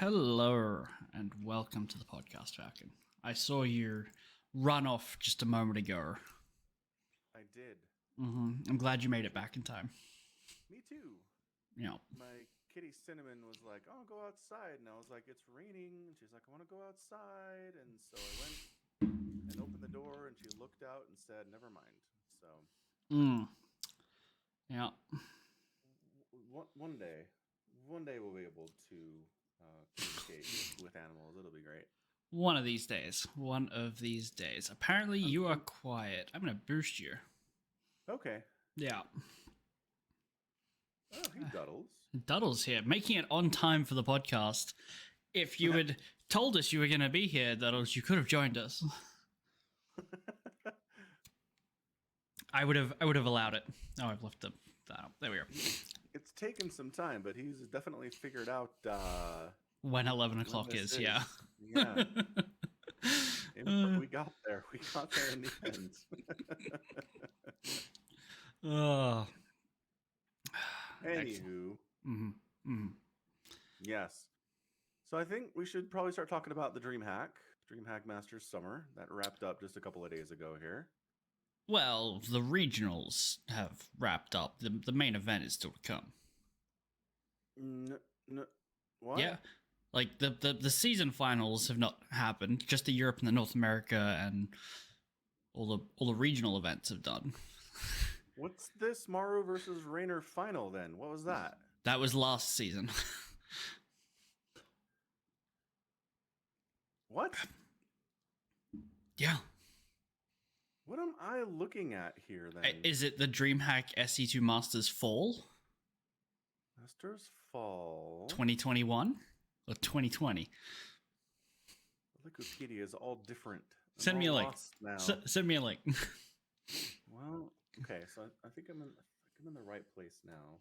Hello and welcome to the podcast, Falcon. I saw you run off just a moment ago. I did. I'm glad you made it back in time. Me too. Yeah. My kitty Cinnamon was like, "Oh, go outside," and I was like, "It's raining," and she's like, "I want to go outside," and so I went and opened the door, and she looked out and said, "Never mind." So, Mm. Yeah. one day, one day we'll be able to communicate with animals. It'll be great. One of these days. One of these days. Apparently, I'm you are feeling quiet. I'm gonna boost you. okay. Yeah. Oh, hey, Duddles. Duddle's here, making it on time for the podcast. If you had told us you were gonna be here, Duddles, you could have joined us. I would have allowed it. Oh, I've left that out. There we go. It's taken some time, but he's definitely figured out When 11 when o'clock this is, yeah. Yeah. We got there. We got there in the end. Oh, Anywho, mm-hmm. yes. So I think we should probably start talking about the DreamHack Masters Summer that wrapped up just a couple of days ago here. Well, the regionals have wrapped up. The main event is still to come. What? Yeah, like the season finals have not happened. Just the Europe and the North America and all the regional events have done. What's this Maru versus Rainer final then? What was that? That was last season. What? Yeah. What am I looking at here then? Is it the DreamHack SE2 Masters Fall Masters Fall 2021 or 2020? Wikipedia is all different. Send me a link. Now. Send me a link. Well, okay, so I think I'm in the right place now.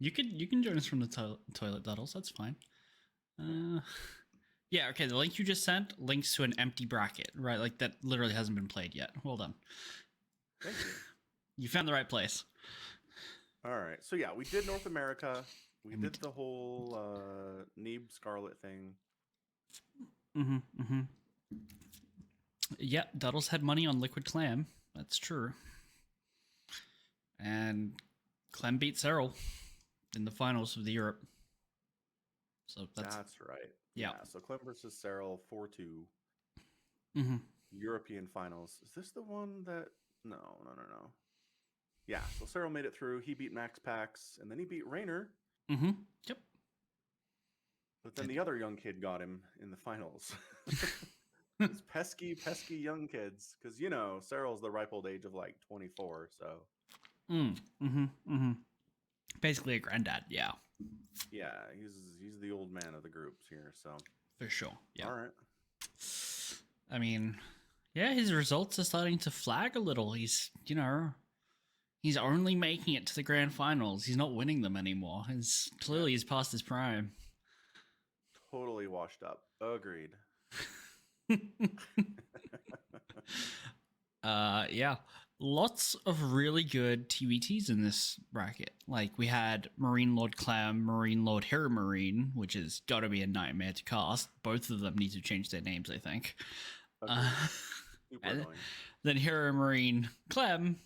You can join us from the toilet, Duddles. That's fine. Yeah, okay. The link you just sent links to an empty bracket, right? Like that literally hasn't been played yet. Well done. Thank you. You found the right place. All right. So yeah, we did North America. We did the whole Neeb Scarlet thing. Yeah, Duddles had money on Liquid Clam. That's true. And Clem beat Cyril in the finals of the Europe. So that's right. Yeah. So Clem versus Cyril 4-2. European finals. Is this the one that? No. Yeah. So Cyril made it through. He beat Max Pax, and then he beat Rainer. Yep. But then the other young kid got him in the finals. These pesky young kids, because Cyril's the ripe old age of like 24. So. Basically a granddad. Yeah. Yeah, he's the old man of the groups here, so For sure. Yeah. all right. I mean, yeah, his results are starting to flag a little. He's only making it to the grand finals. He's not winning them anymore. He's past his prime. Totally washed up. Agreed. Yeah. Lots of really good TVTs in this bracket. Like we had Marine Lord Clam, Marine Lord Hero Marine, which has got to be a nightmare to cast. Both of them need to change their names, I think. Super annoying. Then Hero Marine Clem.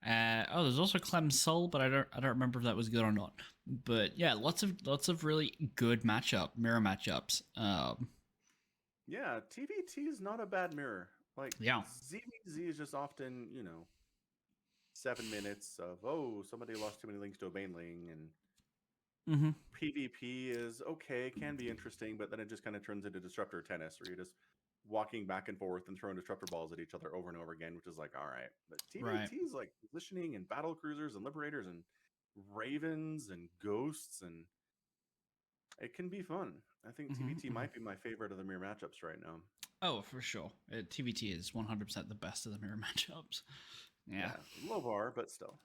There's also Clem Soul, but I don't remember if that was good or not. But yeah, lots of really good mirror matchups. Yeah, TVT is not a bad mirror. Like Yeah. ZVZ is just often 7 minutes of somebody lost too many links to a Baneling, and PvP is okay, can be interesting, but then it just kind of turns into disruptor tennis, where you're just walking back and forth and throwing disruptor balls at each other over and over again, which is like, all right. But TVT is like positioning and battle cruisers and liberators and ravens and ghosts, and it can be fun. I think TVT might be my favorite of the mirror matchups right now. Oh, for sure. TVT is 100% the best of the mirror matchups. Yeah. Low bar, but still.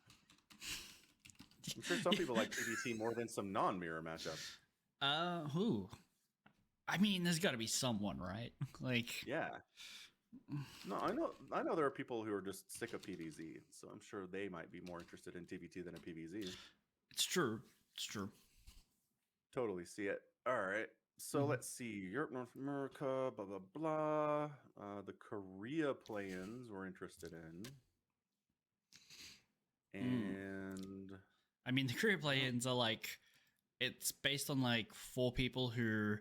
I'm sure some people like TVT more than some non-mirror matchups. Who? I mean, there's got to be someone, right? Like, yeah. No, I know there are people who are just sick of PvZ, so I'm sure they might be more interested in TVT than in PvZ. It's true. totally see it. All right. So Mhm. let's see. Europe, North America, blah blah blah. The Korea play-ins we're interested in, Mm. and I mean, the career I don't. play-ins are like it's based on like 4 people who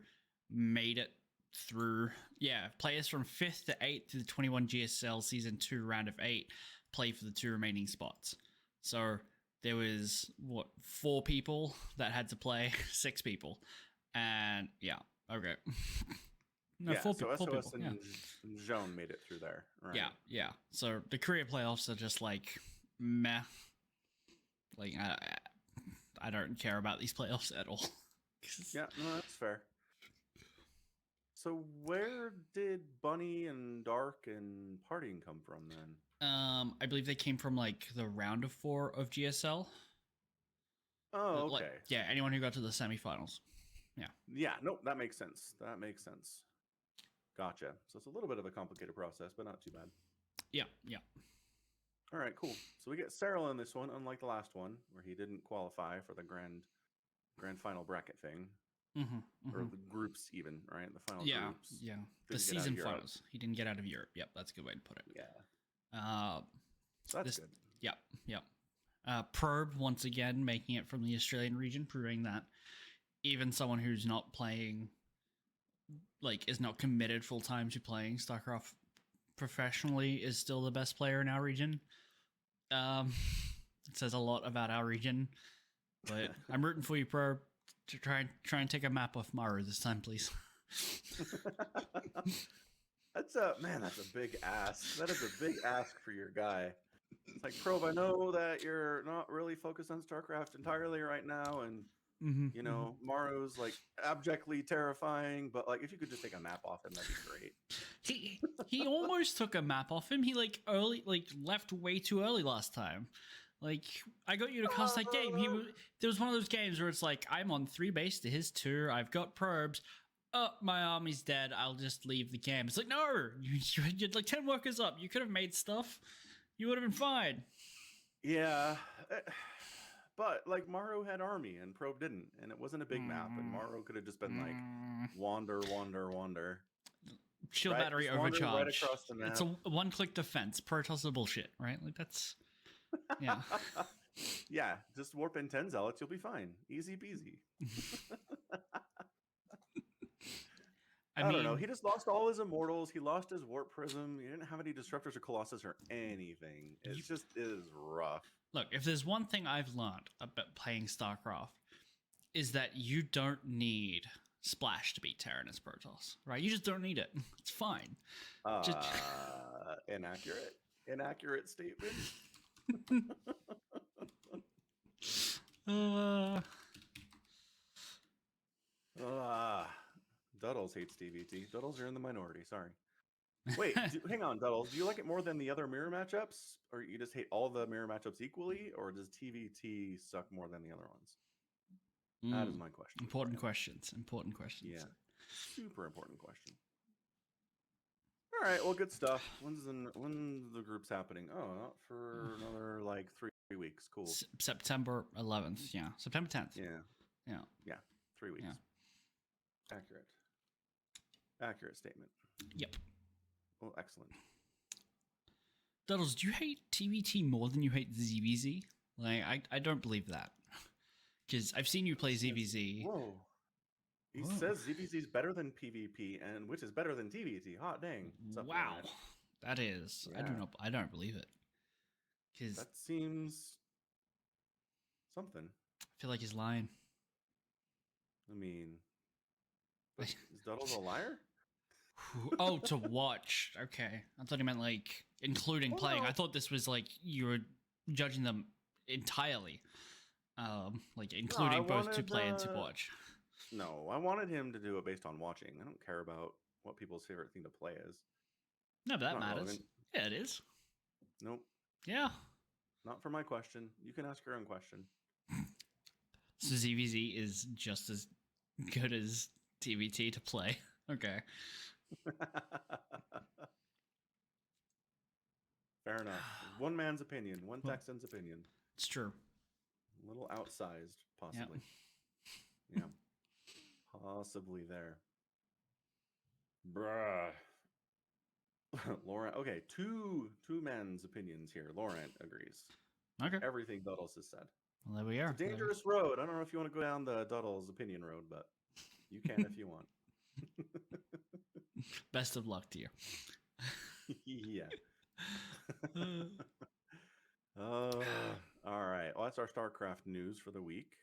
made it through. Yeah, players from 5th to 8th to the 21 GSL Season 2 round of 8 play for the 2 remaining spots. So there was, what, 4 people that had to play, 6 people. And yeah, okay. No, Yeah. 4, So four SOS people, yeah. and Joan made it through there, right? Yeah, yeah. So the career playoffs are just like meh. Like, I don't care about these playoffs at all. Yeah. No, that's fair. So where did Bunny and Dark and Partying come from then? I believe they came from like the round of 4 of GSL. Oh, Like, okay. yeah, anyone who got to the semifinals. Yeah. Yeah, nope, that makes sense. That makes sense. Gotcha. So it's a little bit of a complicated process, but not too bad. Yeah, yeah. All right, cool. So we get Cyril in this one, unlike the last one, where he didn't qualify for the grand final bracket thing. Or the groups even, right? The final Yeah, groups. yeah. The Didn't get out of season Europe. finals. He didn't get out of Europe. Yep, that's a good way to put it. Yeah. So that's good. Yep, yep. Probe once again making it from the Australian region, proving that even someone who's not playing, like, is not committed full time to playing StarCraft professionally, is still the best player in our region. It says a lot about our region, but I'm rooting for you, Probe, to try and take a map off Maru this time, please. That's a big ask. That is a big ask for your guy. It's like, Probe, I know that you're not really focused on StarCraft entirely right now, and you know, Maru's like abjectly terrifying, but like if you could just take a map off him, that'd be great. He almost took a map off him. He left way too early last time. Like, I got you to cast that game. There was one of those games where it's like, I'm on 3 base to his 2. I've got probes. Oh, my army's dead. I'll just leave the game. It's like, no, you had like 10 workers up. You could have made stuff. You would have been fine. Yeah. But like Maru had army and Probe didn't, and it wasn't a big map, and Maru could have just been like wander. Shield right? battery Just wander overcharge. right across the map. It's a one-click defense. Protoss are bullshit, right? Like that's yeah. Yeah, just warp in 10 zealots, you'll be fine. Easy peasy. I don't know. He just lost all his immortals. He lost his warp prism. He didn't have any disruptors or colossus or anything. It just is rough. Look, if there's one thing I've learned about playing StarCraft, is that you don't need Splash to beat Terranus Protoss, right? You just don't need it. It's fine. Inaccurate statement. Duddles hates DVT. Duddles are in the minority. Sorry. Wait, hang on, Duddles. Do you like it more than the other mirror matchups, or you just hate all the mirror matchups equally, or does TVT suck more than the other ones? That is my question. Important questions. Yeah, super important question. All right, well, good stuff. When's the group's happening? Oh, not for another like 3 weeks. Cool. September 11th. Yeah, September 10th. Yeah. 3 weeks. Yeah. Accurate statement. Yep. Well, excellent. Duddles, do you hate TVT more than you hate ZVZ? Like, I don't believe that. Because I've seen you play ZVZ. Whoa. He says ZVZ is better than PvP, and which is better than TVT. Hot dang. Wow. That is. Yeah. I don't believe it. Because that seems something. I feel like he's lying. I mean, is Duddles a liar? Oh, to watch. Okay. I thought he meant like including playing. No. I thought this was like you were judging them entirely. Like including both to play and to watch. No, I wanted him to do it based on watching. I don't care about what people's favorite thing to play is. No, but that matters. Relevant. Yeah, it is. Nope. Yeah. Not for my question. You can ask your own question. So ZVZ is just as good as TVT to play. Okay. Fair enough. One man's opinion, one Texan's opinion. It's true. A little outsized, possibly. Yep. possibly there. Bruh. Laurent. Okay, two men's opinions here. Laurent agrees with Okay. everything Duddles has said. Well, there we It's are. a dangerous road. I don't know if you want to go down the Duddles opinion road, but you can if you want. Best of luck to you. Yeah. All right. Well, that's our StarCraft news for the week.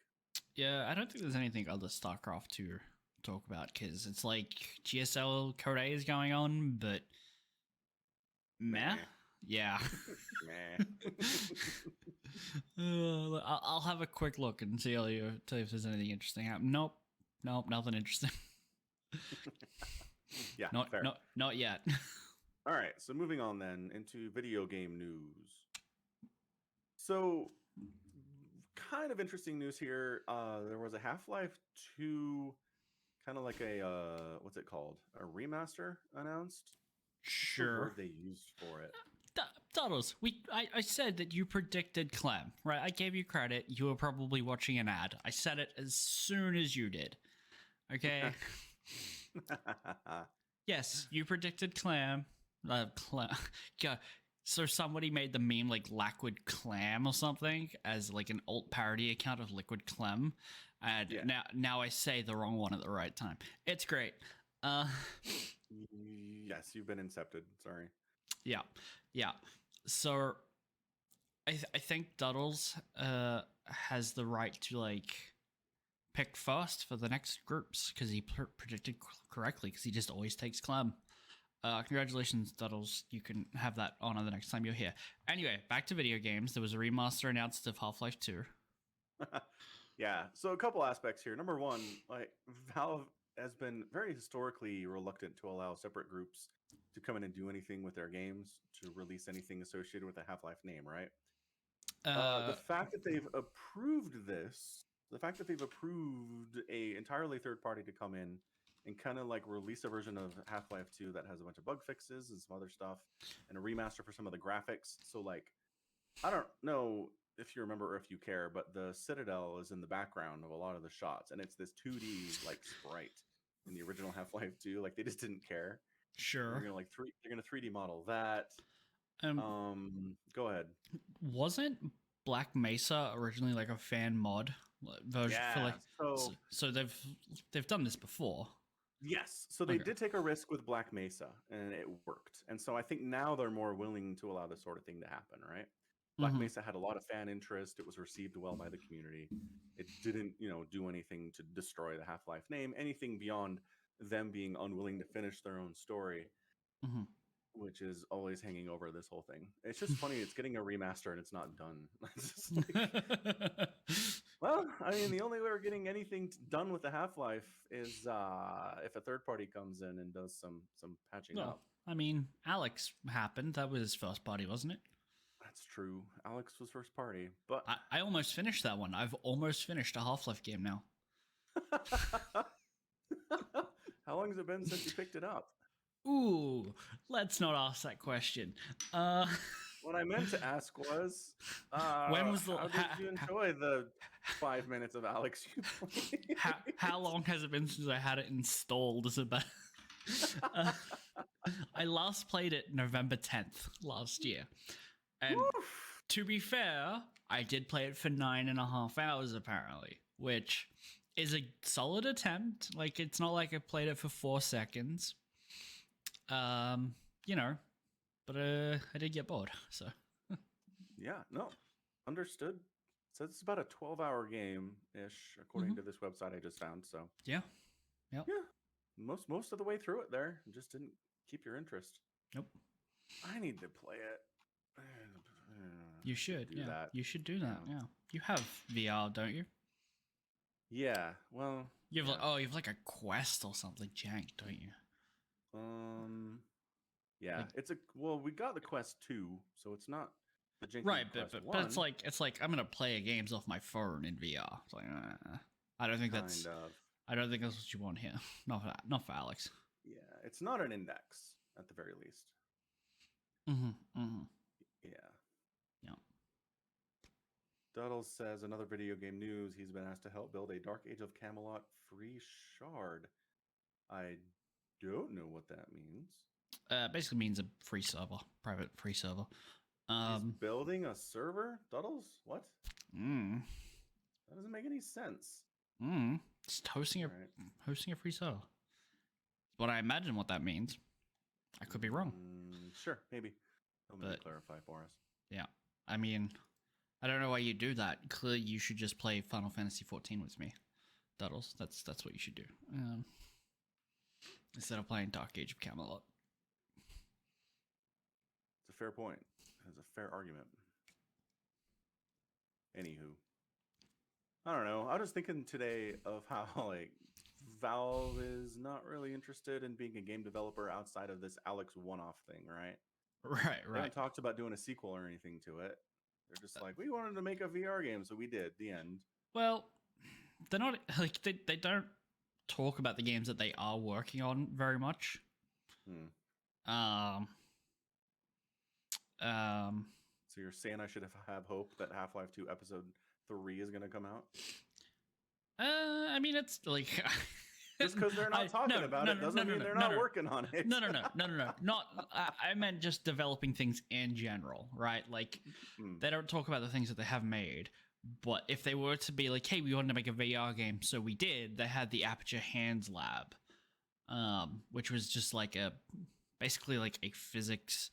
Yeah, I don't think there's anything other StarCraft to talk about because it's like GSL Code A is going on, but meh. Yeah. Meh. I'll have a quick look and tell you if there's anything interesting happening. Nope, nothing interesting. Yeah, fair. Not yet. All right, so moving on then into video game news. So, kind of interesting news here. There was a Half-Life 2, kind of like a what's it called? A remaster announced. Sure. What's the word they used for it? Doddles, I said that you predicted Clem, right? I gave you credit. You were probably watching an ad. I said it as soon as you did. Okay. Yes, you predicted Clam. Yeah. So somebody made the meme like Liquid Clam or something as like an alt parody account of Liquid Clem, and now I say the wrong one at the right time. It's great. Yes, you've been incepted. Sorry. Yeah. So I think Duddles has the right to like pick first for the next groups because he predicted correctly because he just always takes Clem. Congratulations, Duddles. You can have that honor the next time you're here. Anyway, back to video games. There was a remaster announced of Half-Life 2. Yeah, so a couple aspects here. Number one, like Valve has been very historically reluctant to allow separate groups to come in and do anything with their games, to release anything associated with the Half-Life name, right? The fact that they've approved this, the fact that they've approved a entirely third party to come in and kind of like release a version of Half-Life 2 that has a bunch of bug fixes and some other stuff and a remaster for some of the graphics. So like, I don't know if you remember or if you care, but the Citadel is in the background of a lot of the shots, and it's this 2D like sprite in the original Half-Life 2. Like they just didn't care. Sure. They're gonna 3D model that. Go ahead. Wasn't Black Mesa originally like a fan mod version for like? So they've done this before. Yes, so they did take a risk with Black Mesa, and it worked. And so I think now they're more willing to allow this sort of thing to happen, right? Black Mesa had a lot of fan interest. It was received well by the community. It didn't, do anything to destroy the Half-Life name, anything beyond them being unwilling to finish their own story, which is always hanging over this whole thing. It's just funny. It's getting a remaster and it's not done. It's just like, well, I mean, the only way we're getting anything done with the Half-Life is if a third party comes in and does some patching up. I mean, Alex happened. That was his first party, wasn't it? That's true. Alex was first party, but I almost finished that one. I've almost finished a Half-Life game now. How long has it been since you picked it up? Ooh, let's not ask that question. What I meant to ask was, when was the? How did you enjoy the 5 minutes of Alex you played? How long has it been since I had it installed? Is about. I last played it November 10th last year, and to be fair, I did play it for 9.5 hours apparently, which is a solid attempt. Like it's not like I played it for 4 seconds. But I did get bored, so. Yeah, no, understood. So it's about a 12-hour game-ish, according to this website I just found. So yeah, most of the way through it there, just didn't keep your interest. Nope. I need to play it. You should, You should do that. Yeah, you have VR, don't you? Yeah. Well, you have like a Quest or something jank, don't you? Yeah, we got the Quest 2, so it's not the janky right, Quest but 1. it's like I'm gonna play games off my phone in VR. It's like I don't think that's what you want here. Not for Alex. Yeah, it's not an index at the very least. Yeah. Duddles says another video game news. He's been asked to help build a Dark Age of Camelot free shard. I don't know what that means. Basically means a free server, private free server. He's building a server? Duddles? What? That doesn't make any sense. Just hosting a free server. What I imagine what that means. I could be wrong. Sure, maybe. He'll maybe clarify for us. Yeah. I mean, I don't know why you do that. Clearly, you should just play Final Fantasy 14 with me, Duddles. That's what you should do. Instead of playing Dark Age of Camelot. It's a fair point. It's a fair argument. Anywho. I don't know. I was just thinking today of how, like, Valve is not really interested in being a game developer outside of this Alex one-off thing, right? Right. They haven't talked about doing a sequel or anything to it. They're just like, we wanted to make a VR game, so we did. The end. Well, they're not like they don't talk about the games that they are working on very much. So you're saying I should have hope that Half-Life 2 Episode 3 is going to come out? I mean, it's like just because they're not talking about it doesn't mean they're not working on it. No. Not. I meant just developing things in general, right? Like they don't talk about the things that they have made. But if they were to be like, hey, we wanted to make a VR game, so we did. They had the Aperture Hands Lab, which was just like basically like a physics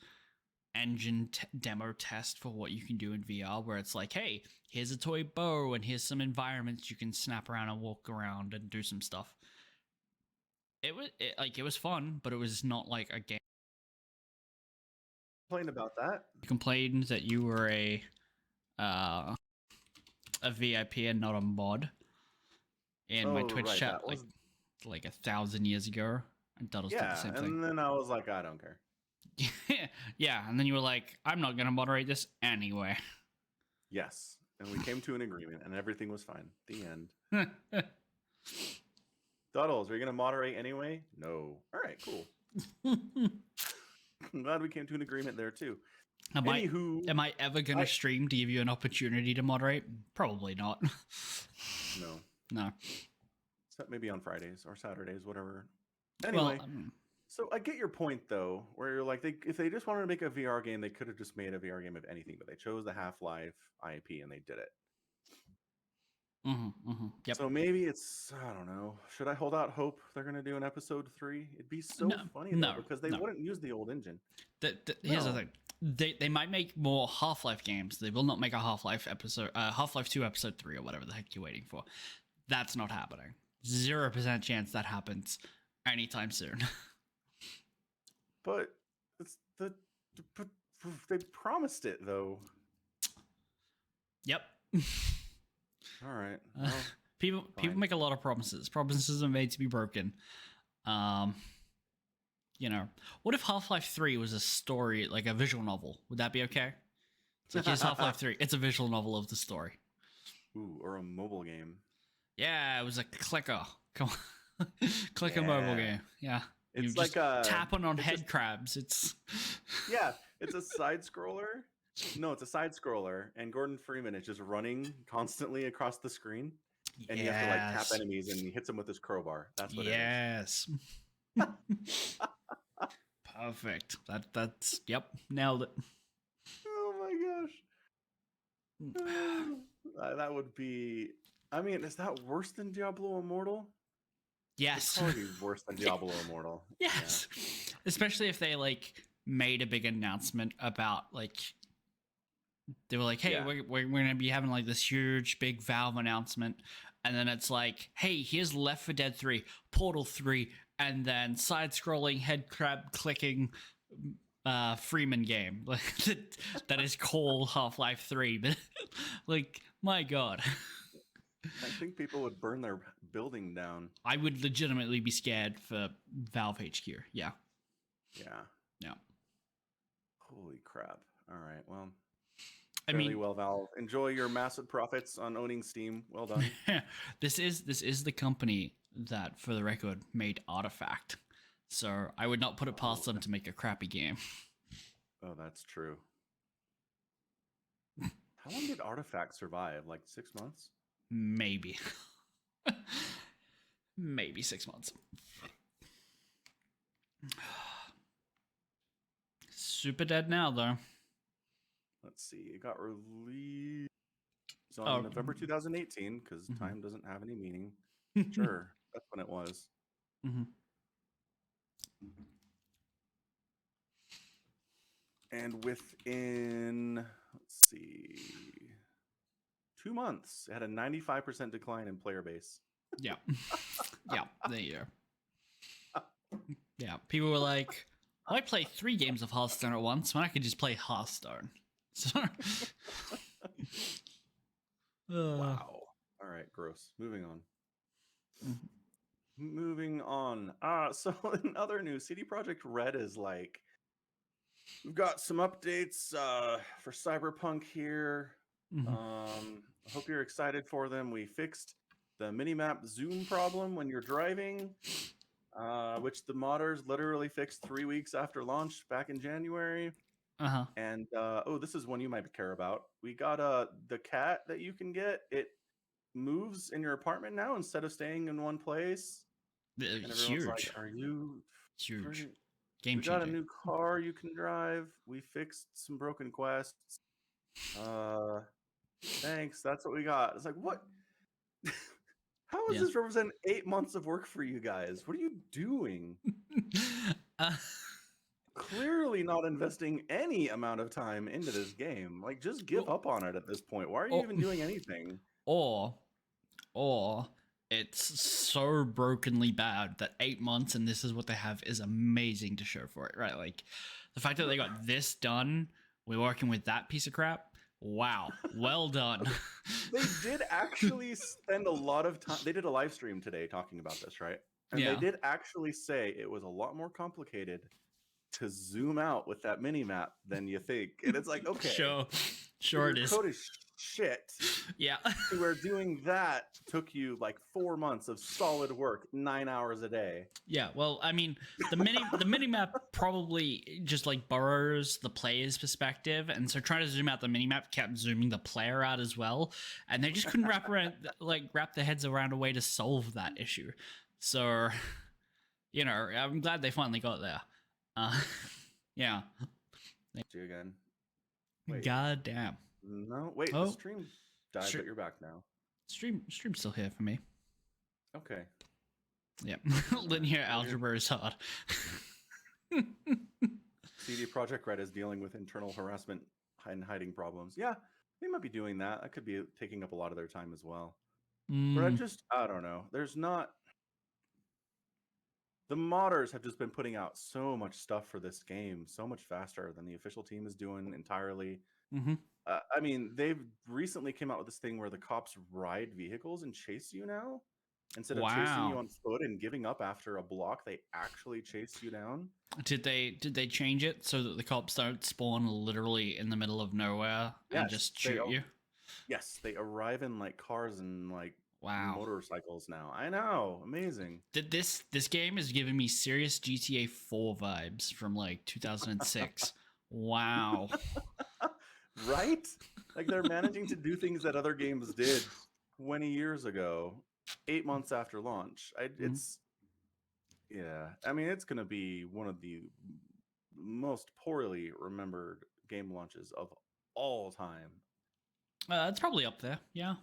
engine demo test for what you can do in VR, where it's like, hey, here's a toy bow and here's some environments you can snap around and walk around and do some stuff. It was fun, but it was not like a game. Complained about that. You complained that you were a VIP and not a mod in my Twitch chat like 1,000 years ago, and Duddles did the same thing. And then I was like, I don't care. Yeah, and then you were like, I'm not gonna moderate this anyway. Yes, and we came to an agreement, and everything was fine. The end. Duddles, are you gonna moderate anyway? No. All right, cool. I'm glad we came to an agreement there too. Am I ever gonna stream to give you an opportunity to moderate? Probably not. No. Except maybe on Fridays or Saturdays, whatever. Anyway. So I get your point, though, where you're like, if they just wanted to make a VR game, they could have just made a VR game of anything, but they chose the Half-Life IP and they did it. Yep. So maybe it's, I don't know. Should I hold out hope they're going to do an episode 3? It'd be so funny, though, because they wouldn't use the old engine. Here's the thing. They might make more Half-Life games. They will not make a Half-Life 2 episode 3 or whatever the heck you're waiting for. That's not happening. 0% chance that happens anytime soon. But they promised it, though. Yep. All right. Well, people make a lot of promises. Promises are made to be broken. What if Half-Life 3 was a story, like a visual novel? Would that be okay? It's like, here's Half-Life 3. It's a visual novel of the story. Ooh, or a mobile game. Yeah, it was a clicker. Come on. Clicker mobile game. Yeah. It's like tapping on head crabs. It's it's a side scroller. No, it's a side scroller, and Gordon Freeman is just running constantly across the screen, and you have to like tap enemies, and he hits them with his crowbar. That's what it is. Perfect. That's nailed it. Oh my gosh. That would be. I mean, is that worse than Diablo Immortal? Yes. It's probably worse than Diablo Immortal. Yes. Yeah. Especially if they like made a big announcement about like they were like, hey, we're gonna be having like this huge big Valve announcement, and then it's like, hey, here's Left 4 Dead 3, Portal 3, and then side-scrolling head crab clicking Freeman game that is called Half-Life 3. But like, my God. I think people would burn their building down. I would legitimately be scared for Valve HQ. Yeah. Holy crap. All right. Well, well, Valve. Enjoy your massive profits on owning Steam. Well done. This is the company that, for the record, made Artifact. So I would not put it past them to make a crappy game. Oh, that's true. How long did Artifact survive? Like 6 months? Maybe. Maybe 6 months. Super dead now, though. Let's see. It got released on November 2018 because time doesn't have any meaning. Sure, that's when it was. And within, let's see, 2 months, it had a 95% decline in player base. Yeah. Yeah, there you go. Yeah, people were like, why play 3 games of Hearthstone at once when I could just play Hearthstone? So, wow. All right, gross. Moving on. Moving on. So in other news, CD Projekt Red is like, we've got some updates for Cyberpunk here. I hope you're excited for them. We fixed the minimap zoom problem when you're driving, which the modders literally fixed 3 weeks after launch back in January. And this is one you might care about. We got the cat that you can get. It moves in your apartment now instead of staying in one place. And everyone's huge. like, are you huge? Game changer. We got a new car you can drive. We fixed some broken quests. Thanks. That's what we got. It's like, what? How does this represent 8 months of work for you guys? What are you doing? Clearly not investing any amount of time into this game. Like, just give up on it at this point. Why are you even doing anything? Or it's so brokenly bad that 8 months and this is what they have is amazing to show for it, right? Like, the fact that they got this done, we're working with that piece of crap. Wow, well done. They did actually spend a lot of time. They did a live stream today talking about this, right? And they did actually say it was a lot more complicated to zoom out with that mini map than you think. And it's like, okay, sure it is. Code is shit. Yeah. Where doing that took you like 4 months of solid work, 9 hours a day. Yeah, well, I mean, the mini map probably just like borrows the player's perspective, and so trying to zoom out the mini map kept zooming the player out as well, and they just couldn't wrap their heads around a way to solve that issue. So, you know, I'm glad they finally got there. Yeah. See you again. Wait. God damn. No, wait. The stream died, but you're back now. Stream's still here for me. Okay. Yeah. Linear algebra is hard. CD Projekt Red is dealing with internal harassment and hiding problems. Yeah, they might be doing that. That could be taking up a lot of their time as well. But I don't know. There's not... The modders have just been putting out so much stuff for this game so much faster than the official team is doing entirely. I mean, they've recently came out with this thing where the cops ride vehicles and chase you now. Instead of chasing you on foot and giving up after a block, they actually chase you down. Did they change it so that the cops don't spawn literally in the middle of nowhere and just shoot you? Yes, they arrive in like cars and like motorcycles now. I know, amazing. This game is giving me serious GTA 4 vibes from like 2006. Wow. Right? Like they're managing to do things that other games did 20 years ago, 8 months after launch. It's I mean, it's going to be one of the most poorly remembered game launches of all time. It's probably up there. Yeah.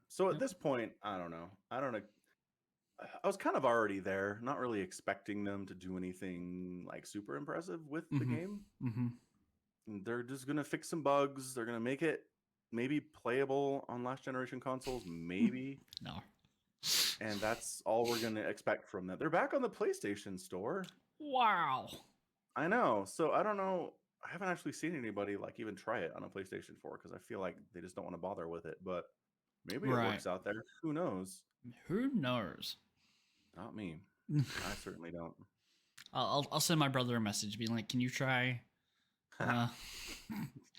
So at this point, I don't know. I was kind of already there, not really expecting them to do anything like super impressive with the game. They're just going to fix some bugs. They're going to make it maybe playable on last generation consoles, maybe. No. And that's all we're going to expect from them. They're back on the PlayStation Store. Wow. I know. So I don't know. I haven't actually seen anybody like even try it on a PlayStation 4 because I feel like they just don't want to bother with it. But maybe it works out there. Who knows? Who knows? Not me. I certainly don't. I'll send my brother a message being like, can you try?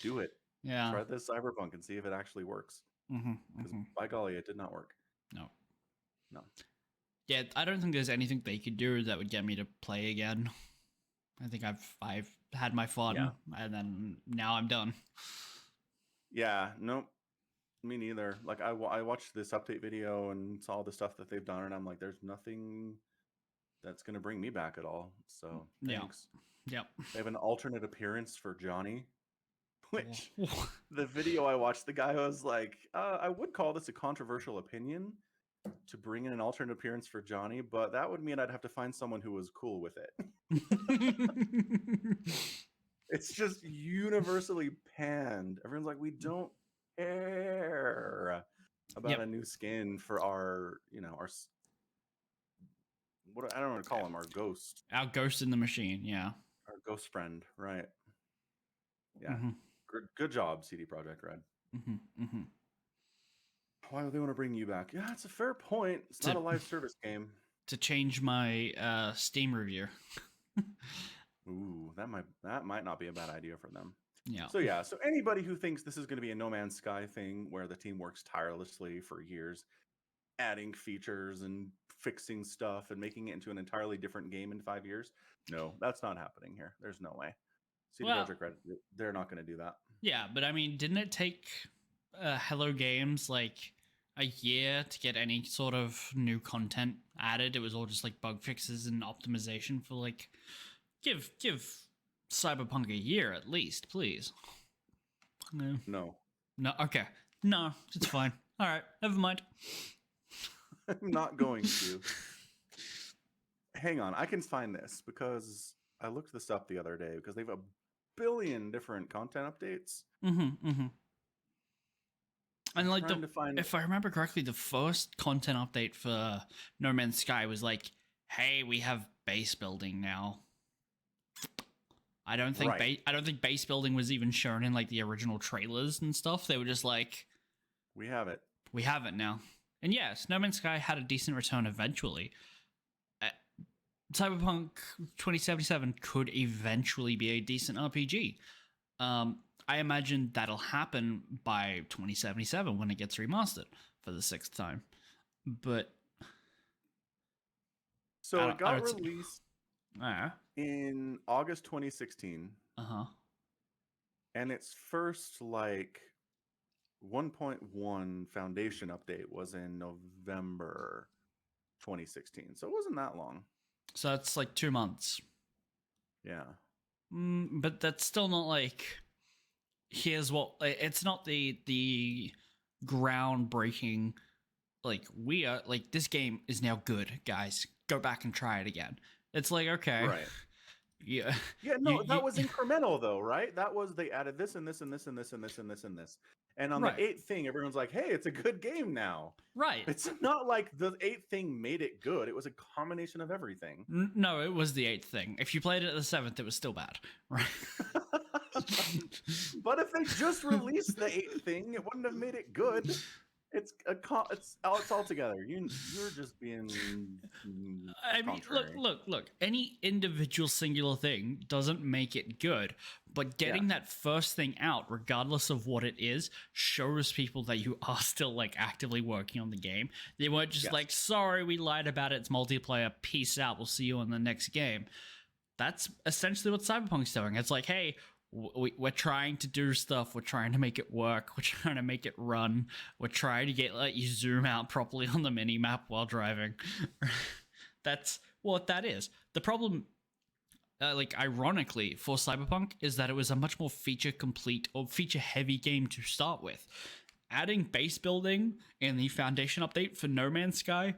Do it. Yeah. Try this Cyberpunk and see if it actually works. Because by golly, it did not work. No. No. Yeah, I don't think there's anything they could do that would get me to play again. I think I've had my fun, Yeah. and then now I'm done. Yeah, nope, me neither. Like I watched this update video and saw the stuff that they've done, and I'm like, there's nothing that's gonna bring me back at all. So Yeah. thanks. Yep. They have an alternate appearance for Johnny, which the video I watched, the guy was like, I would call this a controversial opinion to bring in an alternate appearance for Johnny, but that would mean I'd have to find someone who was cool with it. It's just universally panned. Everyone's like, we don't care about a new skin for our, our what I don't want to call him, our ghost. Our ghost in the machine, yeah. Our ghost friend, right? Yeah. Mm-hmm. Good job, CD Projekt Red. Mm-hmm. Mm-hmm. Why would they want to bring you back? Yeah, it's a fair point. It's not a live service game. To change my Steam review. Ooh, that might not be a bad idea for them. Yeah. So anybody who thinks this is going to be a No Man's Sky thing where the team works tirelessly for years, adding features and fixing stuff and making it into an entirely different game in 5 years, no, that's not happening here. There's no way. CD Projekt Red, they're not going to do that. Yeah, but I mean, didn't it take Hello Games like a year to get any sort of new content added? It was all just like bug fixes and optimization for like give Cyberpunk a year at least, please. No. Okay, no, it's fine. All right, never mind. I'm not going to. Hang on, I can find this because I looked this up the other day because they have a billion different content updates. And like if I remember correctly, the first content update for No Man's Sky was like, "Hey, we have base building now." I don't think base building was even shown in like the original trailers and stuff. They were just like, "We have it. We have it now." And yes, No Man's Sky had a decent return eventually. Cyberpunk 2077 could eventually be a decent RPG. I imagine that'll happen by 2077 when it gets remastered for the 6th time. But so it got released in August 2016. And its first like 1.1 foundation update was in November 2016. So it wasn't that long. So that's like 2 months. Yeah. But that's still not like, here's what, it's not the groundbreaking, like, we are, like, this game is now good, guys. Go back and try it again. It's like, okay. Right. Yeah. Yeah, no, that was incremental though, right? That was, they added this and this and this and this and this and this and this. And on the 8th thing, everyone's like, hey, it's a good game now. Right. It's not like the 8th thing made it good. It was a combination of everything. No, it was the 8th thing. If you played it at the 7th, it was still bad. Right. But if they just released the 8th thing, it wouldn't have made it good. It's all together. You're just being. I mean, look. Any individual singular thing doesn't make it good, but getting that first thing out, regardless of what it is, shows people that you are still like actively working on the game. They weren't just like, sorry, we lied about it. It's multiplayer. Peace out. We'll see you in the next game. That's essentially what Cyberpunk's doing. It's like, hey, we're trying to do stuff. We're trying to make it work. We're trying to make it run. We're trying to let you zoom out properly on the mini map while driving. That's what that is. The problem, like ironically, for Cyberpunk is that it was a much more feature complete or feature heavy game to start with. Adding base building in the foundation update for No Man's Sky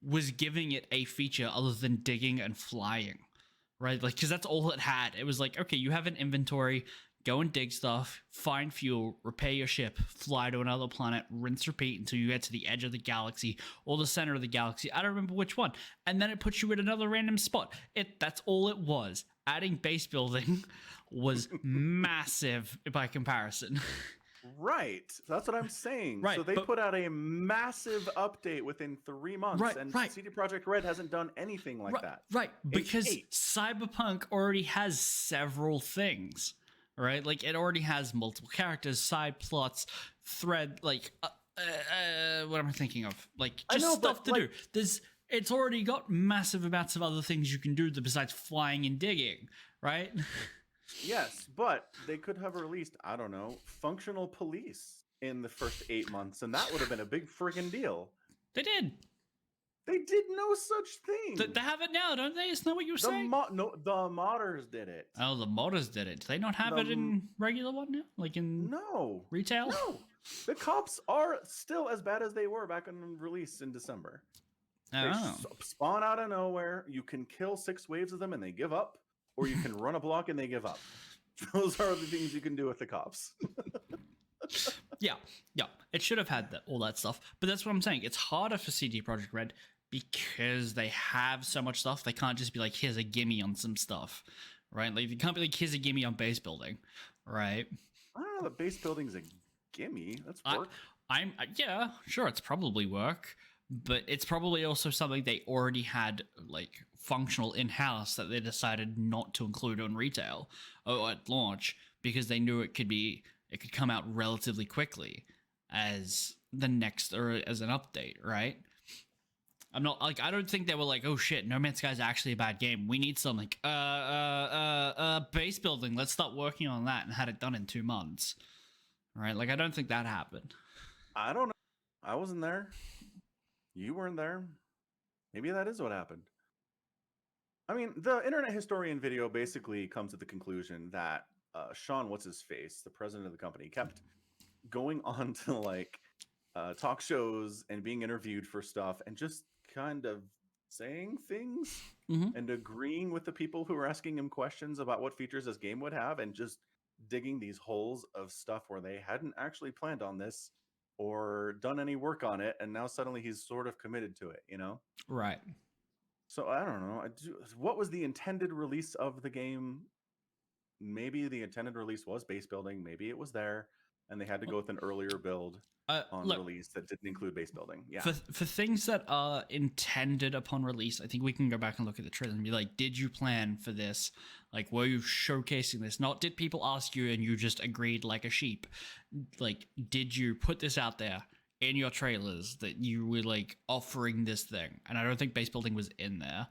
was giving it a feature other than digging and flying. Right, like, because that's all it had. It was like, okay, you have an inventory, go and dig stuff, find fuel, repair your ship, fly to another planet, rinse, repeat until you get to the edge of the galaxy or the center of the galaxy. I don't remember which one. And then it puts you in another random spot. That's all it was. Adding base building was massive by comparison. Right. That's what I'm saying. Right, so they put out a massive update within 3 months, and CD Projekt Red hasn't done anything like that. Right, because Cyberpunk already has several things, right? Like, it already has multiple characters, side plots, thread, like, what am I thinking of? Like, just stuff to do. it's already got massive amounts of other things you can do besides flying and digging, right? Yes, but they could have released, I don't know, functional police in the first 8 months, and that would have been a big friggin' deal. They did. They did no such thing. They have it now, don't they? Isn't that what you were saying? No, the modders did it. Oh, the modders did it. Do they not have it in regular one now? Like in retail? No. The cops are still as bad as they were back in release in December. They spawn out of nowhere. You can kill 6 waves of them and they give up, or you can run a block and they give up. Those are the things you can do with the cops. Yeah. It should have had all that stuff. But that's what I'm saying. It's harder for CD Projekt Red because they have so much stuff. They can't just be like, here's a gimme on some stuff, right? Like, they can't be like, here's a gimme on base building, right? I don't know that base building's a gimme. That's work. Yeah, sure, it's probably work, but it's probably also something they already had like functional in-house that they decided not to include on retail or at launch because they knew it could come out relatively quickly as the next or as an update, right? I'm not like, I don't think they were like, oh shit, No Man's Sky is actually a bad game. We need some like base building. Let's start working on that, and had it done in 2 months. Right? Like, I don't think that happened. I don't know. I wasn't there. You weren't there. Maybe that is what happened. I mean, the Internet Historian video basically comes to the conclusion that Sean What's-His-Face, the president of the company, kept going on to like talk shows and being interviewed for stuff and just kind of saying things and agreeing with the people who were asking him questions about what features this game would have, and just digging these holes of stuff where they hadn't actually planned on this or done any work on it, and now suddenly he's sort of committed to it, you know? Right. So I don't know. What was the intended release of the game? Maybe the intended release was base building. Maybe it was there, and they had to go with an earlier build on release that didn't include base building. Yeah. For things that are intended upon release, I think we can go back and look at the trailer and be like, did you plan for this? Like, were you showcasing this? Not did people ask you and you just agreed like a sheep? Like, did you put this out there in your trailers that you were like offering this thing? And I don't think base building was in there,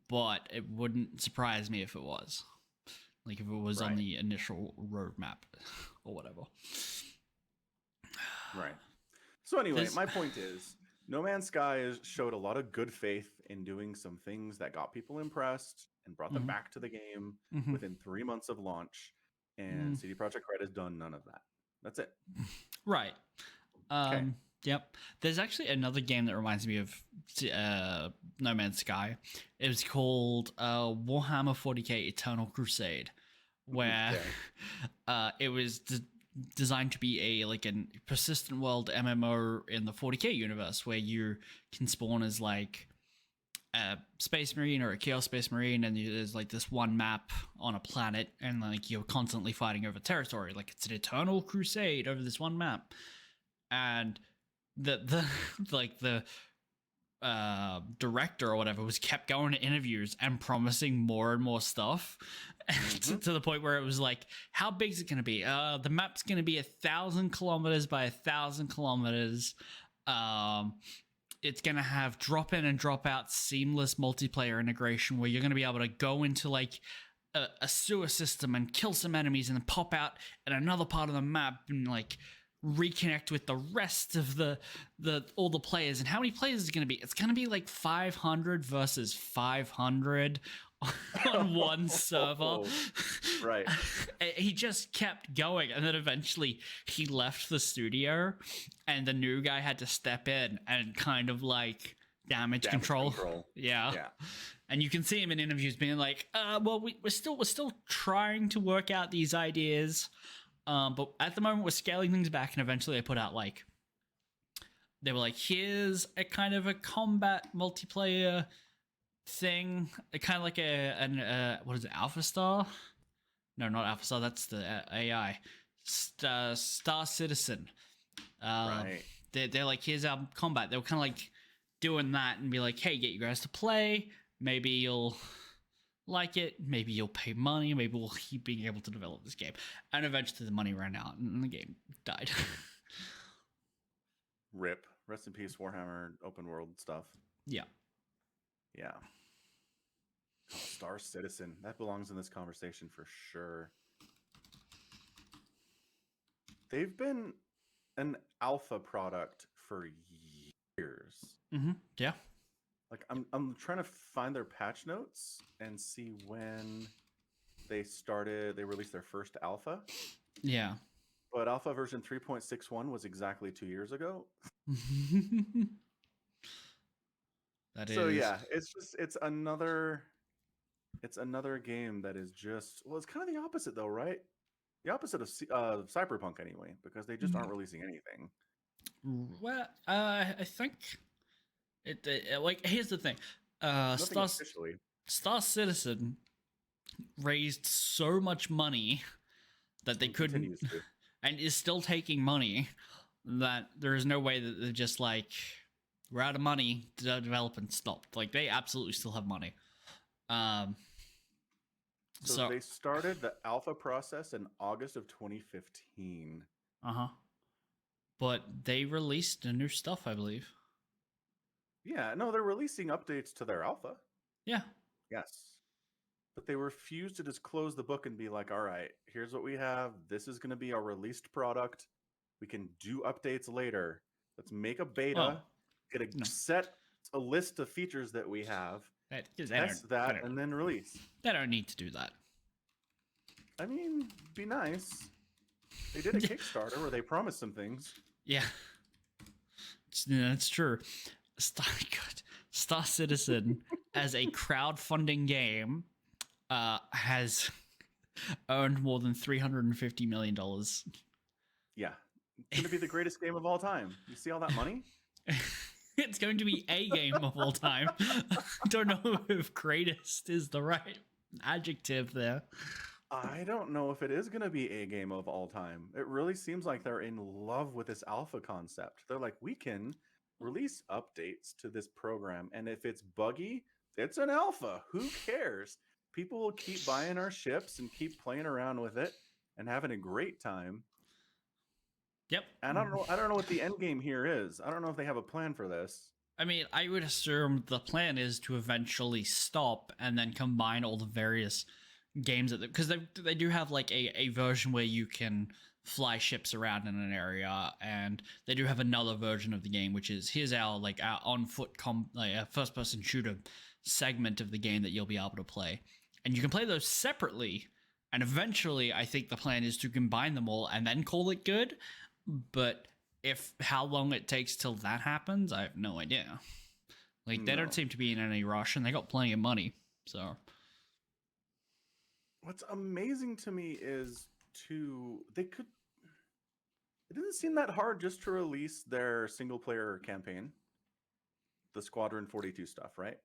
but it wouldn't surprise me if it was. Like, if it was on the initial roadmap or whatever. Right. So anyway, my point is, No Man's Sky showed a lot of good faith in doing some things that got people impressed and brought them back to the game within 3 months of launch. And CD Projekt Red has done none of that. That's it. Right. Okay. Yep. There's actually another game that reminds me of No Man's Sky. It was called Warhammer 40k Eternal Crusade, where it was designed to be a persistent world MMO in the 40k universe, where you can spawn as like a space marine or a chaos space marine, and there's like this one map on a planet, and like you're constantly fighting over territory. Like, it's an eternal crusade over this one map, and the director or whatever was kept going to interviews and promising more and more stuff to the point where it was like, how big is it going to be? The map's going to be 1,000 kilometers by 1,000 kilometers. It's going to have drop in and drop out seamless multiplayer integration where you're going to be able to go into like a sewer system and kill some enemies and then pop out in another part of the map and like reconnect with the rest of all the players. And how many players is it going to be? It's going to be like 500 versus 500 on one server. Right. He just kept going, and then eventually he left the studio, and the new guy had to step in and kind of like damage control. Yeah. And you can see him in interviews being like, well, we're still trying to work out these ideas. But at the moment we're scaling things back, and eventually they put out like, they were like, here's a kind of a combat multiplayer thing, kind of like what is it, Alpha Star? No, not Alpha Star, that's the AI. Star Citizen. Right. They're like, here's our combat. They were kind of like doing that and be like, hey, get you guys to play. Maybe you'll like it, maybe you'll pay money, maybe we'll keep being able to develop this game. And eventually the money ran out and the game died. RIP. Rest in peace, Warhammer open world stuff. Yeah. Yeah. Oh, Star Citizen. That belongs in this conversation for sure. They've been an alpha product for years. Yeah. Like I'm trying to find their patch notes and see when they released their first alpha. Yeah. But alpha version 3.61 was exactly 2 years ago. So yeah, it's another game that is just, well, it's kind of the opposite though, right? The opposite of Cyberpunk anyway, because they just aren't releasing anything. Well, I think like here's the thing. Nothing officially. Star Citizen raised so much money that they couldn't, continues to. and is still taking money, that there is no way that they're just like, we're out of money to develop and stopped. Like, they absolutely still have money. So they started the alpha process in August of 2015. But they released new stuff, I believe. Yeah, no, they're releasing updates to their alpha. Yeah. Yes. But they refuse to just close the book and be like, all right, here's what we have. This is going to be our released product. We can do updates later. Let's make a beta, set a list of features that we have, test that, and then release. They don't need to do that. I mean, be nice. They did a Kickstarter where they promised some things. Yeah. That's true. Star Citizen, as a crowdfunding game, has earned more than $350 million. Yeah. It's going to be the greatest game of all time. You see all that money? It's going to be a game of all time. Don't know if greatest is the right adjective there. I don't know if it is going to be a game of all time. It really seems like they're in love with this alpha concept. They're like, we can release updates to this program, and if it's buggy, it's an alpha. Who cares? People will keep buying our ships and keep playing around with it and having a great time. Yep. And I don't know what the end game here is. I don't know if they have a plan for this. I mean, I would assume the plan is to eventually stop and then combine all the various games, because they do have like a version where you can fly ships around in an area, and they do have another version of the game which is, here's our on foot first person shooter segment of the game that you'll be able to play, and you can play those separately, and eventually I think the plan is to combine them all and then call it good. But how long it takes till that happens, I have no idea. Like, they don't seem to be in any rush, and they got plenty of money, so. What's amazing to me is it didn't seem that hard just to release their single player campaign, the Squadron 42 stuff, right?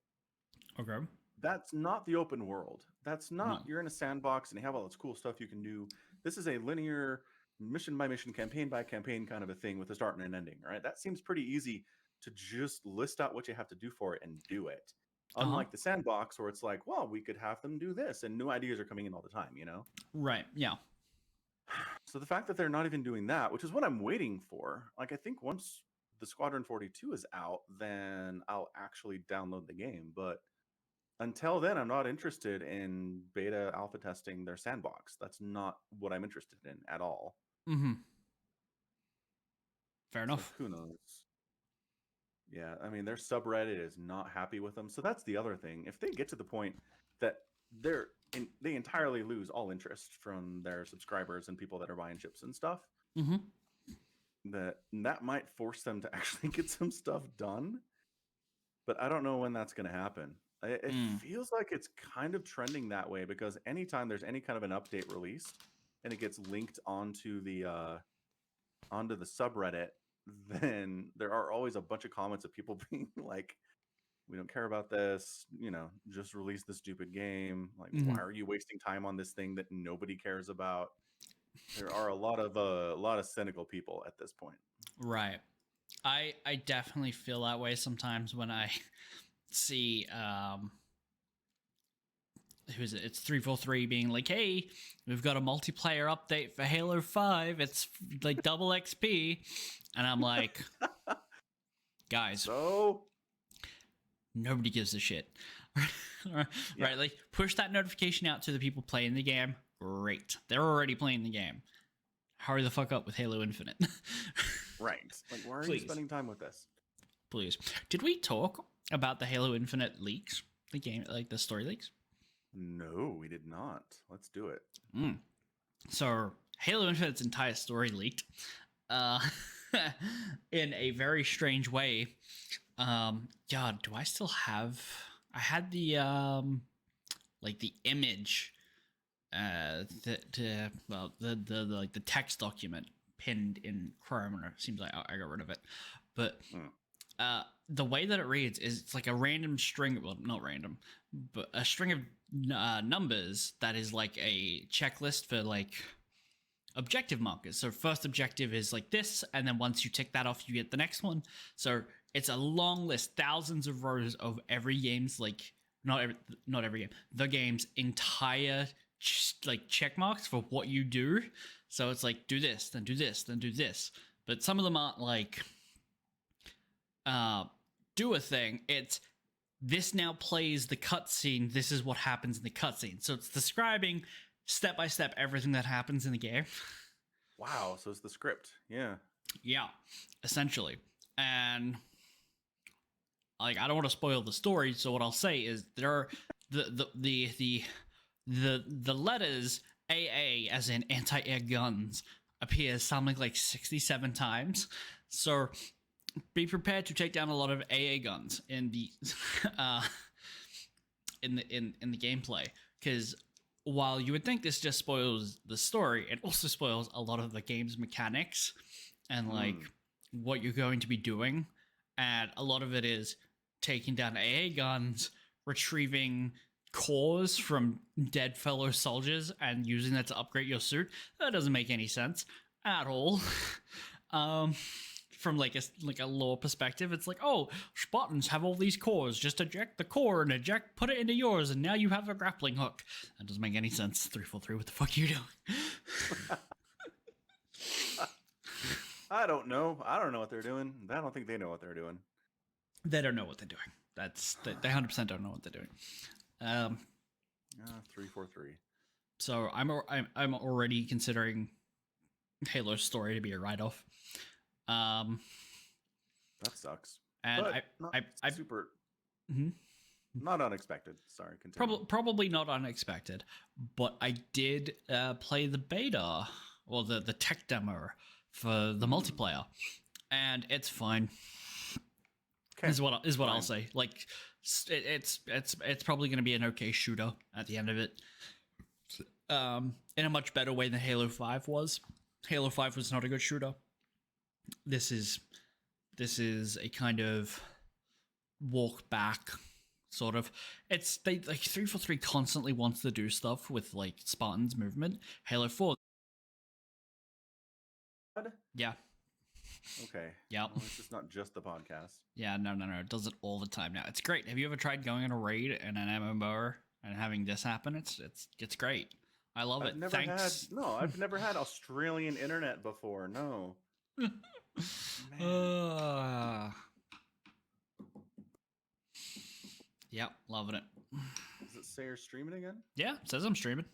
Okay. That's not the open world. That's not, you're in a sandbox and you have all this cool stuff you can do. This is a linear mission by mission, campaign by campaign kind of a thing with a start and an ending, right? That seems pretty easy to just list out what you have to do for it and do it. Unlike the sandbox, where it's like, well, we could have them do this, and new ideas are coming in all the time, you know? Right, yeah. So the fact that they're not even doing that, which is what I'm waiting for, like, I think once the Squadron 42 is out, then I'll actually download the game. But until then, I'm not interested in beta alpha testing their sandbox. That's not what I'm interested in at all. Fair enough. So who knows? Yeah, I mean, their subreddit is not happy with them. So that's the other thing. If they get to the point that they entirely lose all interest from their subscribers and people that are buying chips and stuff, that might force them to actually get some stuff done. But I don't know when that's going to happen. It feels like it's kind of trending that way, because anytime there's any kind of an update released and it gets linked onto the subreddit, then there are always a bunch of comments of people being like, we don't care about this, just release the stupid game. Like, why are you wasting time on this thing that nobody cares about? There are a lot of cynical people at this point. Right. I definitely feel that way sometimes when I see who is it? It's 343 being like, hey, we've got a multiplayer update for Halo 5. It's like double XP. And I'm like, guys, so nobody gives a shit. Right? Yeah. Like, push that notification out to the people playing the game. Great. They're already playing the game. Hurry the fuck up with Halo Infinite. Right. Like, why are you Please. spending time with this? Please. Did we talk about the Halo Infinite leaks? The game, like the story leaks? No, we did not. Let's do it. So, Halo Infinite's entire story leaked. In a very strange way. God, do I still have... I had the, like, the image, the text document pinned in Chrome, and it seems like I got rid of it. But the way that it reads is it's like a random string, well, not random, but a string of numbers that is like a checklist for like objective markers. So first objective is like this, and then once you tick that off, you get the next one. So it's a long list, thousands of rows of every game's like not every game, the game's entire like check marks for what you do. So it's like do this, then do this, then do this. But some of them aren't like do a thing. It's this now plays the cutscene. This is what happens in the cutscene. So it's describing step by step everything that happens in the game. Wow, so it's the script. Yeah. Yeah, essentially. And like I don't want to spoil the story, so what I'll say is there are the letters AA as in anti-air guns appears something like 67 times. So be prepared to take down a lot of AA guns in the in the gameplay, because while you would think this just spoils the story, it also spoils a lot of the game's mechanics and like what you're going to be doing. And a lot of it is taking down AA guns, retrieving cores from dead fellow soldiers and using that to upgrade your suit. That doesn't make any sense at all. From like a lore perspective, it's like, oh, Spartans have all these cores. Just eject the core and put it into yours, and now you have a grappling hook. That doesn't make any sense. 343, what the fuck are you doing? I don't know. I don't know what they're doing. I don't think they know what they're doing. They don't know what they're doing. They 100% don't know what they're doing. 343. So I'm already considering Halo's story to be a write-off. That sucks. And but I super mm-hmm. Not unexpected. Sorry, continue. Probably not unexpected, but I did play the beta or the tech demo for the multiplayer, and it's fine. Okay. Is what I'll say. Like it's probably going to be an okay shooter at the end of it. In a much better way than Halo 5 was. Halo 5 was not a good shooter. This is a kind of walk back sort of. It's they like 343 constantly wants to do stuff with like Spartan's movement. Halo 4. Yeah. Okay. Yeah. Well, it's just not just the podcast. Yeah, no. It does it all the time now. It's great. Have you ever tried going on a raid and an MMO and having this happen? It's great. I love it. Thanks. I've never had Australian internet before. No. Yep, loving it. Does it say you're streaming again? Yeah, it says I'm streaming.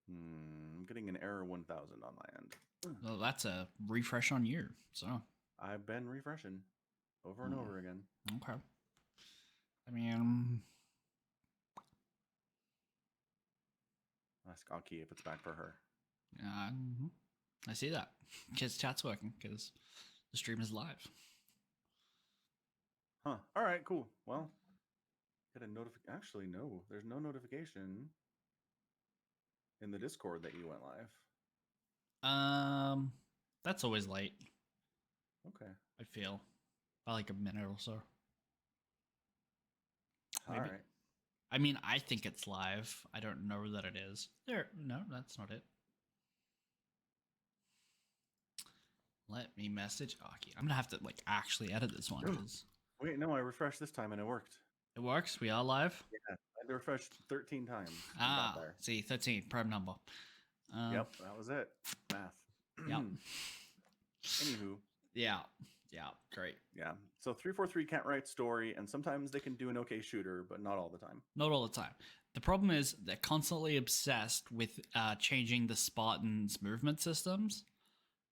I'm getting an error 1000 on my end. Well, that's a refresh on you. So I've been refreshing over and over again. Okay. I mean, ask Aki if it's back for her. I see that. Kids chat's working because the stream is live. Huh. All right, cool. Well, get a notification. Actually, no, there's no notification in the Discord that you went live. That's always late. Okay. I feel by like a minute or so. Maybe. All right. I mean, I think it's live. I don't know that it is. No, that's not it. Let me message Aki. I'm gonna have to like actually edit this one. Wait, no, I refreshed this time and it worked. It works. We are live. Yeah, I refreshed 13 times. See, 13 prime number. Yep, that was it. Math. Yep. Anywho. Yeah. Yeah, great. Yeah. So 343 can't write story, and sometimes they can do an okay shooter, but not all the time. Not all the time. The problem is they're constantly obsessed with changing the Spartans' movement systems.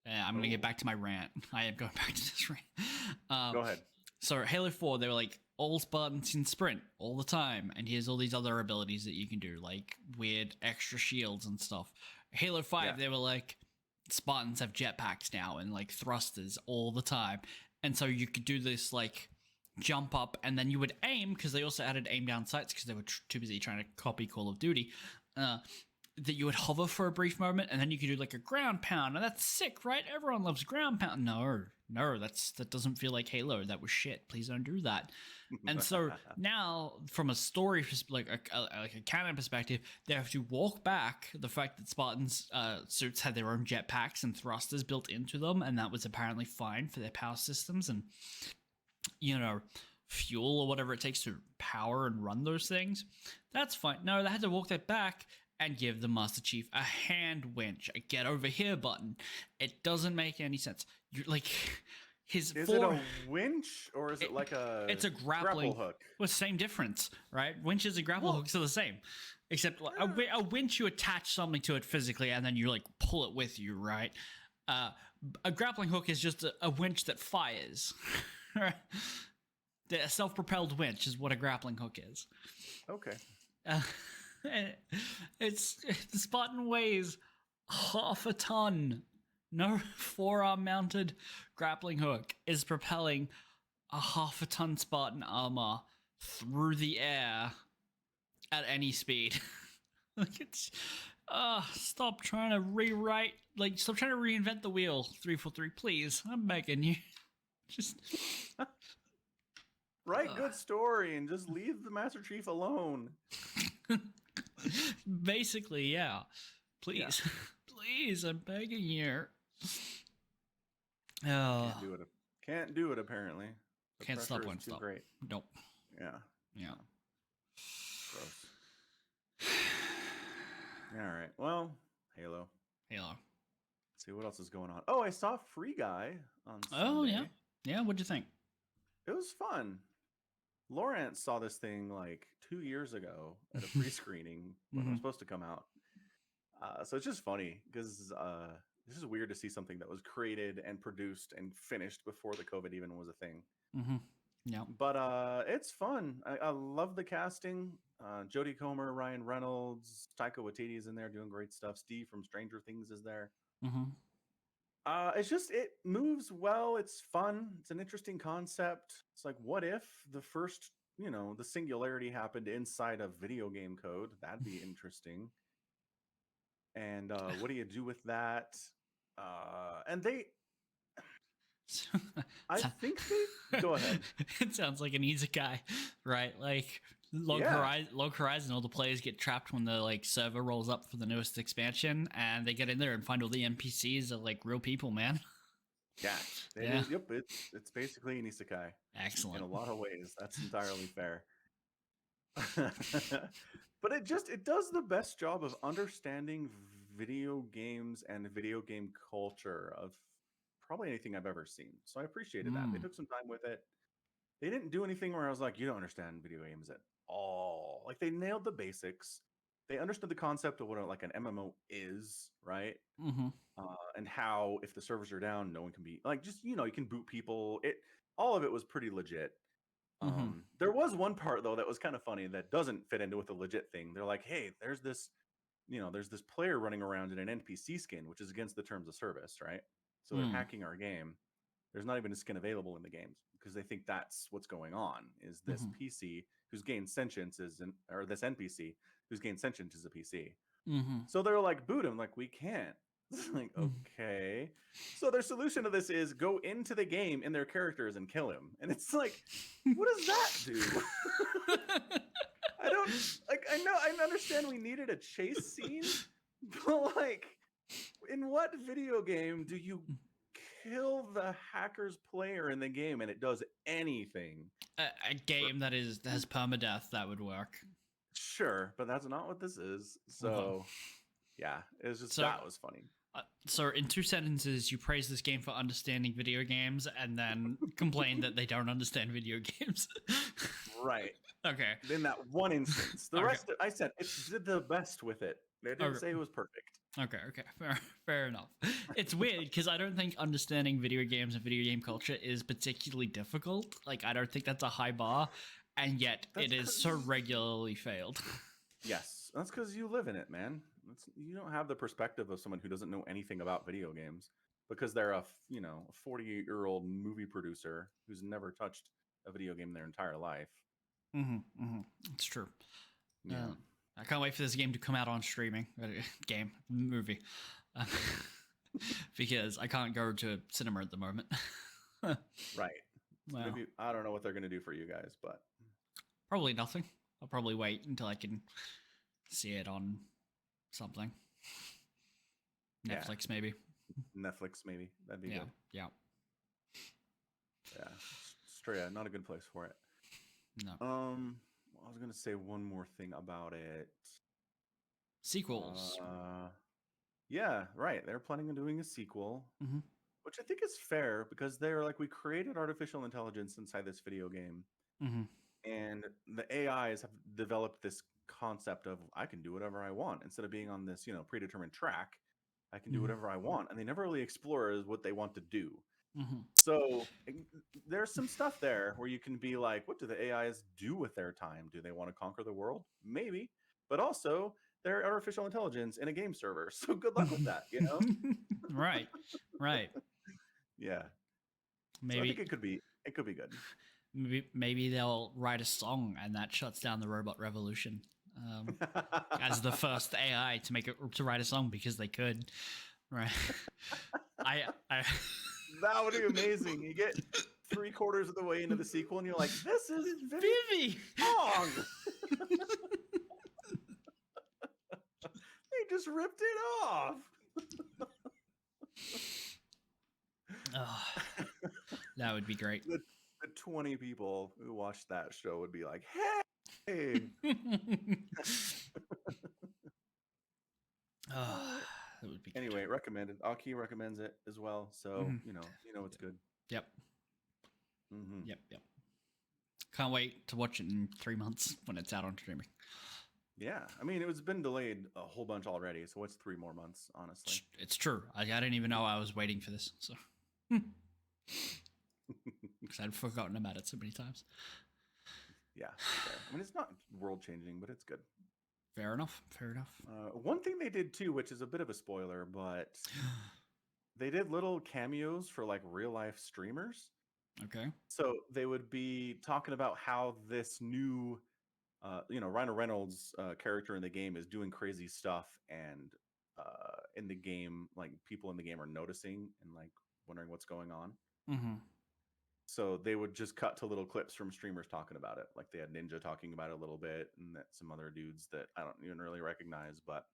I'm going to get back to my rant. I am going back to this rant. Go ahead. So Halo 4, they were like, all Spartans can sprint all the time, and here's all these other abilities that you can do, like weird extra shields and stuff. Halo 5, they were like, Spartans have jetpacks now and like thrusters all the time. And so you could do this like jump up and then you would aim, because they also added aim down sights because they were too busy trying to copy Call of Duty. That you would hover for a brief moment and then you could do like a ground pound, and that's sick, right? Everyone loves ground pound. No, that doesn't feel like Halo. That was shit. Please don't do that. And so now, from a story, like a canon perspective, they have to walk back the fact that Spartans' suits had their own jetpacks and thrusters built into them, and that was apparently fine for their power systems and, fuel or whatever it takes to power and run those things. That's fine. No, they had to walk that back and give the Master Chief a hand winch, a get over here button. It doesn't make any sense. You're like, is it a winch or is it like it's a grapple hook? Well, same difference, right? Winches and grapple hooks are the same, except a winch, you attach something to it physically and then you like pull it with you, right? A grappling hook is just a winch that fires. A self-propelled winch is what a grappling hook is. Okay. It's the Spartan weighs half a ton. No forearm mounted grappling hook is propelling a half a ton Spartan armor through the air at any speed. Like, it's stop trying to rewrite, like, stop trying to reinvent the wheel, 343, please. I'm begging you. Just write good story and just leave the Master Chief alone. Basically, yeah. Please. Yeah. Please, I'm begging you. Can't do it apparently. The can't stop, won't stop. Great. Nope. Yeah. Gross. All right. Well, Halo. Let's see what else is going on. Oh, I saw Free Guy on Sunday. Oh, yeah. Yeah, what'd you think? It was fun. Lawrence saw this thing like 2 years ago at a pre-screening when it was supposed to come out. So it's just funny because this is weird to see something that was created and produced and finished before the COVID even was a thing. Yeah. But it's fun. I love the casting. Jodie Comer, Ryan Reynolds, Taika Waititi's in there doing great stuff. Steve from Stranger Things is there. It's just, it moves well. It's fun. It's an interesting concept. It's like, what if the first, the singularity happened inside of video game code? That'd be interesting. And what do you do with that? And I think they go ahead. It sounds like an isekai, right? Like Log Horizon, all the players get trapped when the like server rolls up for the newest expansion, and they get in there and find all the NPCs are like real people, man. Yeah. Yep. It's basically an isekai. Excellent. In a lot of ways. That's entirely fair. But it does the best job of understanding video games and video game culture of probably anything I've ever seen. So I appreciated that. They took some time with it. They didn't do anything where I was like, you don't understand video games at all. Like, they nailed the basics. They understood the concept of what like an MMO is, right? And how if the servers are down, no one can be like, just, you can boot people. All of it was pretty legit. There was one part though that was kind of funny that doesn't fit into with the legit thing. They're like, hey, there's this player running around in an NPC skin, which is against the terms of service, right? So they're hacking our game. There's not even a skin available in the games because they think that's what's going on. Is this PC who's gained sentience or this NPC who's gained sentience is a PC. So they're like, boot him. Like, we can't. Like, okay. So their solution to this is go into the game in their characters and kill him. And it's like, what does that do? I understand we needed a chase scene, but like, in what video game do you kill the hacker's player in the game and it does anything? A game that has permadeath, that would work. Sure, but that's not what this is. So yeah, it was just, that was funny. So in 2 sentences, you praise this game for understanding video games and then complain that they don't understand video games. Right. Okay. In that one instance. The Okay. rest, I said, it did the best with it. They didn't say it was perfect. Okay. Fair enough. It's weird because I don't think understanding video games and video game culture is particularly difficult. Like, I don't think that's a high bar, and yet it is so regularly failed. Yes, that's because you live in it, man. You don't have the perspective of someone who doesn't know anything about video games because they're a 48-year-old movie producer who's never touched a video game their entire life. It's true. Yeah. I can't wait for this game to come out on streaming. Movie. Because I can't go to a cinema at the moment. Right. Well, maybe, I don't know what they're going to do for you guys, but... Probably nothing. I'll probably wait until I can see it on something. Netflix, maybe. Netflix, maybe. That'd be good. Yeah. Yeah. Australia, not a good place for it. No. I was going to say one more thing about it. Sequels. Yeah, right. They're planning on doing a sequel, Mm-hmm. which I think is fair because they're like, we created artificial intelligence inside this video game. Mm-hmm. And the AIs have developed this concept of I can do whatever I want instead of being on this, predetermined track. I can do whatever I want, and they never really explore what they want to do. Mm-hmm. So there's some stuff there where you can be like, what do the AIs do with their time? Do they want to conquer the world? Maybe, but also they're artificial intelligence in a game server. So good luck with that, Right. Yeah. Maybe so I think it could be good. Maybe they'll write a song and that shuts down the robot revolution. As the first AI to write a song because they could, right? I That would be amazing. You get 3/4 of the way into the sequel and you're like, this is Vivi wrong. They just ripped it off. Oh, that would be great. The 20 people who watched that show would be like, hey. That would be good. Anyway, recommended. Aki recommends it as well, so you know it's good. Yep. Mm-hmm. Yep. Can't wait to watch it in 3 months when it's out on streaming. Yeah, I mean it's been delayed a whole bunch already, so what's 3 more months? Honestly, it's true. I didn't even know I was waiting for this, so because I'd forgotten about it so many times. Yeah, fair. I mean it's not world changing, but it's good. Fair enough. One thing they did too, which is a bit of a spoiler, but they did little cameos for like real life streamers. Okay. So they would be talking about how this new, Ryan Reynolds character in the game is doing crazy stuff, and in the game, like people in the game are noticing and like wondering what's going on. Mm-hmm. So they would just cut to little clips from streamers talking about it. Like they had Ninja talking about it a little bit, and that some other dudes that I don't even really recognize. But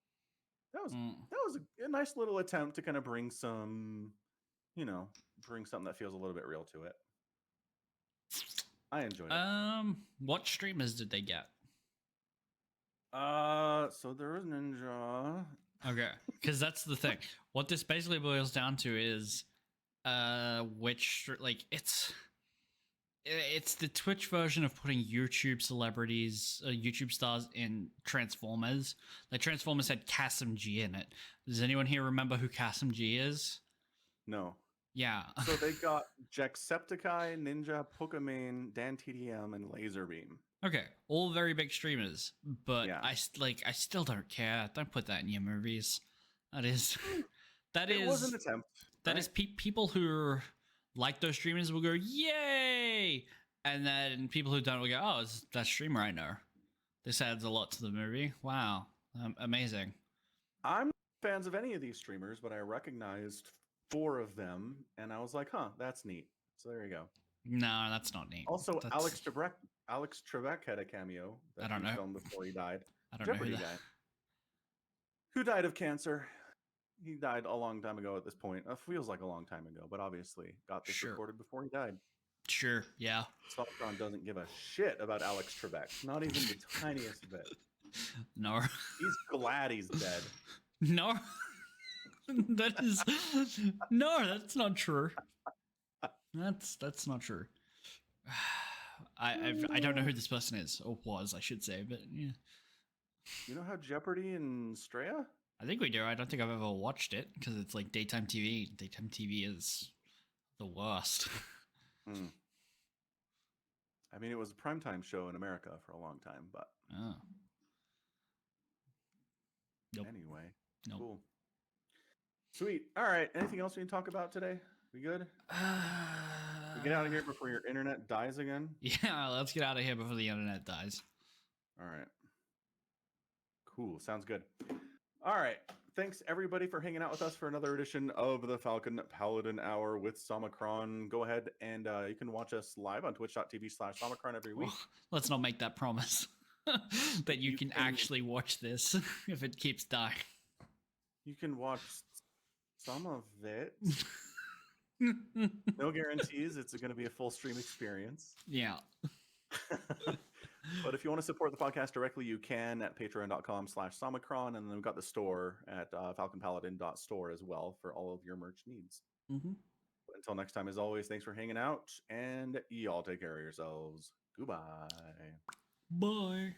that was a nice little attempt to kind of bring some, bring something that feels a little bit real to it. I enjoyed it. What streamers did they get? So there was Ninja. Okay, because that's the thing. What this basically boils down to is, it's the Twitch version of putting YouTube celebrities, YouTube stars in Transformers. Like Transformers had Kasim G in it. Does anyone here remember who Kasim G is? No. Yeah. So they got Jacksepticeye, Ninja, Pokemon, Dan TDM, and Laserbeam. Okay, all very big streamers, but Yeah. I still don't care. Don't put that in your movies. It was an attempt. That is people who like those streamers will go yay, and then people who don't will go, oh, it's that streamer I know. This adds a lot to the movie. Wow, amazing. I'm not fans of any of these streamers, but I recognized 4 of them, and I was like, huh, that's neat. So there you go. No, that's not neat. Also, Alex Trebek had a cameo that I don't know. filmed before he died. I don't Jeopardy know guy. Who died of cancer. He died a long time ago at this point. It feels like a long time ago, but obviously got this recorded before he died. Sure, yeah. Falcon doesn't give a shit about Alex Trebek. Not even the tiniest bit. No. He's glad he's dead. No. That is no, that's not true. That's not true. I don't know who this person is, or was, I should say, but yeah. You know how Jeopardy and Straya? I think we do. I don't think I've ever watched it because it's like daytime TV. Daytime TV is the worst. Hmm. I mean, it was a primetime show in America for a long time, but Oh. Nope. anyway, Nope. cool. Sweet. All right. Anything else we can talk about today? We good? We get out of here before your internet dies again? Yeah, let's get out of here before the internet dies. All right. Cool. Sounds good. All right. Thanks everybody for hanging out with us for another edition of the Falcon Paladin Hour with Somicron. Go ahead and you can watch us live on twitch.tv/Somicron every week. Well, let's not make that promise that you can actually watch this if it keeps dying. You can watch some of it. No guarantees it's going to be a full stream experience. Yeah. But if you want to support the podcast directly, you can at patreon.com/Somicron. And then we've got the store at falconpaladin.store as well for all of your merch needs. Mm-hmm. Until next time, as always, thanks for hanging out. And y'all take care of yourselves. Goodbye. Bye.